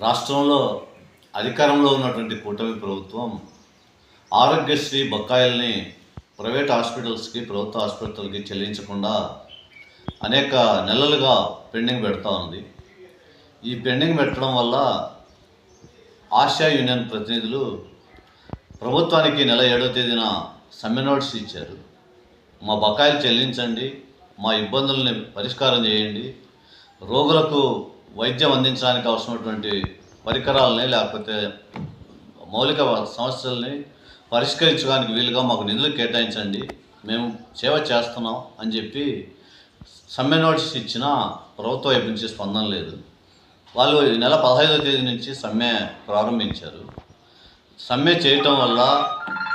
రాష్ట్రంలో అధికారంలో ఉన్నటువంటి కూటమి ప్రభుత్వం ఆరోగ్యశ్రీ బకాయిల్ని ప్రైవేట్ హాస్పిటల్స్కి, ప్రభుత్వ ఆసుపత్రులకి చెల్లించకుండా అనేక నెలలుగా పెండింగ్ పెడతా ఉంది. ఈ పెండింగ్ పెట్టడం వల్ల ఆశా యూనియన్ ప్రతినిధులు ప్రభుత్వానికి నెల 7వ తేదీన సమ్మె నోటీస్ ఇచ్చారు. మా బకాయిలు చెల్లించండి, మా ఇబ్బందుల్ని పరిష్కారం చేయండి, రోగులకు వైద్యం అందించడానికి అవసరమైనటువంటి పరికరాలని లేకపోతే మౌలిక సమస్యల్ని పరిష్కరించడానికి వీలుగా మాకు నిధులు కేటాయించండి, మేము సేవ చేస్తున్నాం అని చెప్పి సమ్మె నోటీస్ ఇచ్చినా ప్రభుత్వం వైపు నుంచి స్పందన లేదు. వాళ్ళు ఈ నెల 15వ తేదీ నుంచి సమ్మె ప్రారంభించారు. సమ్మె చేయటం వల్ల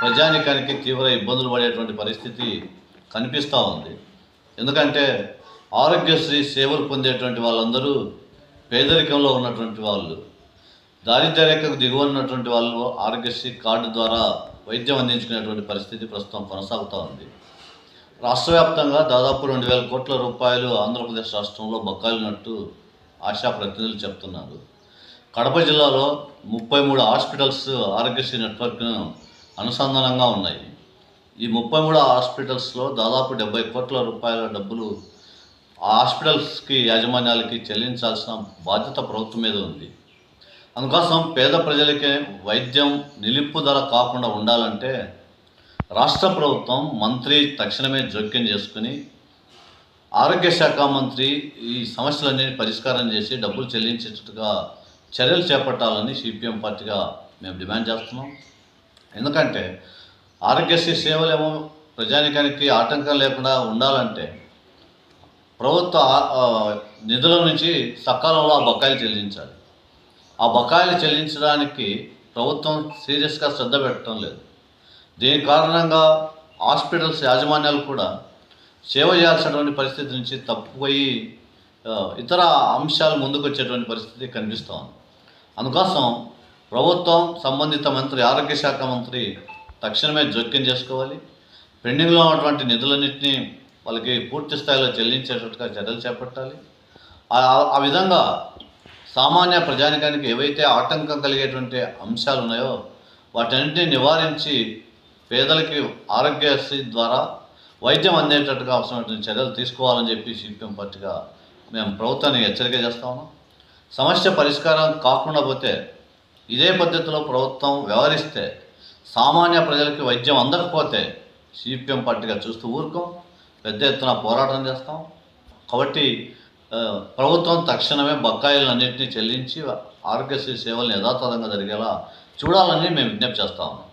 ప్రజానికానికి తీవ్ర ఇబ్బందులు పడేటువంటి పరిస్థితి కనిపిస్తూ ఉంది. ఎందుకంటే ఆరోగ్యశ్రీ సేవలు పొందేటువంటి వాళ్ళందరూ పేదరికంలో ఉన్నటువంటి వాళ్ళు, దారిద్ర్య రేఖకు దిగువ ఉన్నటువంటి వాళ్ళు ఆరోగ్యశ్రీ కార్డు ద్వారా వైద్యం అందించుకునేటువంటి పరిస్థితి ప్రస్తుతం కొనసాగుతూ ఉంది. రాష్ట్ర వ్యాప్తంగా దాదాపు 2,000 కోట్ల రూపాయలు ఆంధ్రప్రదేశ్ రాష్ట్రంలో బకాయిలున్నట్టు ఆశా ప్రతినిధులు చెప్తున్నారు. కడప జిల్లాలో 33 హాస్పిటల్స్ ఆరోగ్యశ్రీ నెట్వర్క్ను అనుసంధానంగా ఉన్నాయి. ఈ 33 హాస్పిటల్స్లో దాదాపు 70 కోట్ల రూపాయల డబ్బులు ఆ హాస్పిటల్స్కి యాజమాన్యాలకి చెల్లించాల్సిన బాధ్యత ప్రభుత్వం మీద ఉంది. అందుకోసం పేద ప్రజలకే వైద్యం నిలుపుదల కాకుండా ఉండాలంటే రాష్ట్ర ప్రభుత్వం మంత్రి తక్షణమే జోక్యం చేసుకుని ఆరోగ్య శాఖ మంత్రి ఈ సమస్యలన్నింటినీ పరిష్కారం చేసి డబ్బులు చెల్లించేటట్టుగా చర్యలు చేపట్టాలని సిపిఎం పార్టీగా మేము డిమాండ్ చేస్తున్నాం. ఎందుకంటే ఆరోగ్యశ్రీ సేవలేమో ప్రజానికానికి ఆటంకం లేకుండా ఉండాలంటే ప్రభుత్వ నిధుల నుంచి సకాలంలో ఆ బకాయిలు చెల్లించాలి. ఆ బకాయిలు చెల్లించడానికి ప్రభుత్వం సీరియస్గా శ్రద్ధ పెట్టడం లేదు. దీని కారణంగా హాస్పిటల్స్ యాజమాన్యాలు కూడా సేవ చేయాల్సినటువంటి పరిస్థితి నుంచి తప్పిపోయి ఇతర అంశాలు ముందుకు వచ్చేటువంటి పరిస్థితి కనిపిస్తూ ఉంది. అందుకోసం ప్రభుత్వం సంబంధిత మంత్రి, ఆరోగ్య శాఖ మంత్రి తక్షణమే జోక్యం చేసుకోవాలి. పెండింగ్లో ఉన్నటువంటి నిధులన్నింటినీ వాళ్ళకి పూర్తి స్థాయిలో చెల్లించేటట్టుగా చర్యలు చేపట్టాలి. ఆ విధంగా సామాన్య ప్రజానికానికి ఏవైతే ఆటంకం కలిగేటువంటి అంశాలు ఉన్నాయో వాటన్నింటినీ నివారించి పేదలకి ఆరోగ్యశ్రీ ద్వారా వైద్యం అందేటట్టుగా అవసరమైనటువంటి చర్యలు తీసుకోవాలని చెప్పి సిపిఎం పార్టీగా మేము ప్రభుత్వాన్ని హెచ్చరిక చేస్తా ఉన్నాం. సమస్య పరిష్కారం కాకుండా పోతే ఇదే పద్ధతిలో ప్రభుత్వం వ్యవహరిస్తే, సామాన్య ప్రజలకి వైద్యం అందకపోతే సిపిఎం పార్టీగా చూస్తూ ఊరుకోం, పెద్ద ఎత్తున పోరాటం చేస్తాం. కాబట్టి ప్రభుత్వం తక్షణమే బకాయిలన్నింటినీ చెల్లించి ఆరోగ్యశ్రీ సేవలను యథాతథంగా జరిగేలా చూడాలని మేము విజ్ఞప్తి చేస్తా ఉన్నాం.